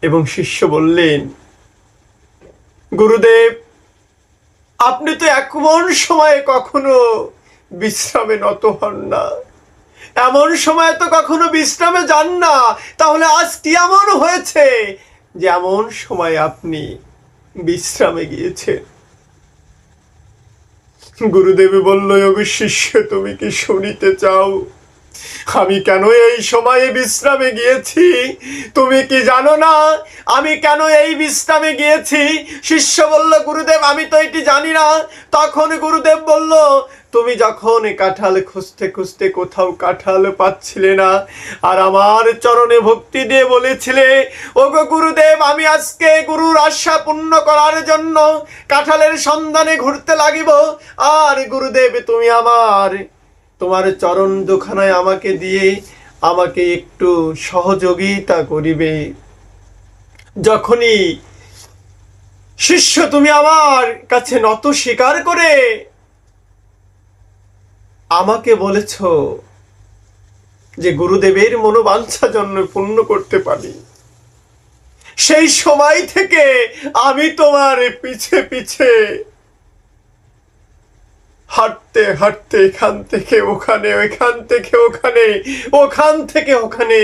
এবং শিষ্য বললেন, গুরুদেব, আপনি তো এমন সময়ে কখনো বিশ্রামে নত হন না, এমন সময় তো কখনো বিশ্রামে যান না, তাহলে আজ কি এমন হয়েছে যে এমন সময় আপনি বিশ্রামে গিয়েছেন? গুরুদেব বলল, ওগো শিষ্য, তুমি কি শুনিতে চাও আমি কেন এই সময়ে বিশ্রামে গিয়েছি? তুমি কি জানো না আমি কেন এই বিশ্রামে গিয়েছি? শিষ্য বলল, গুরুদেব, আমি তো এটি জানি না। তখন গুরুদেব বলল, তুমি যখন কাঁঠাল খুঁজতে খুঁজতে কোথাও কাঁঠাল পাচ্ছিলে না, আর আমার চরণে ভক্তি দিয়ে বলেছিলে, ওগো গুরুদেব, আমি আজকে গুরুর আশা পূর্ণ করার জন্য কাঁঠালের সন্ধানে ঘুরতে লাগিব, আর গুরুদেব তুমি তোমার চরণ দুখানায় আমাকে দিয়ে আমাকে একটু সহযোগিতা করিবে। যখনই শিষ্য তুমি আমার কাছে নত স্বীকার করে আমাকে বলেছ যে গুরুদেবের মনোবাঞ্ছা জন্য পূর্ণ করতে পারি, সেই সময় থেকে আমি তোমার পিছে পিছে হাঁটতে হাঁটতে এখান থেকে ওখানে, ওখান থেকে ওখানে, ওখান থেকে ওখানে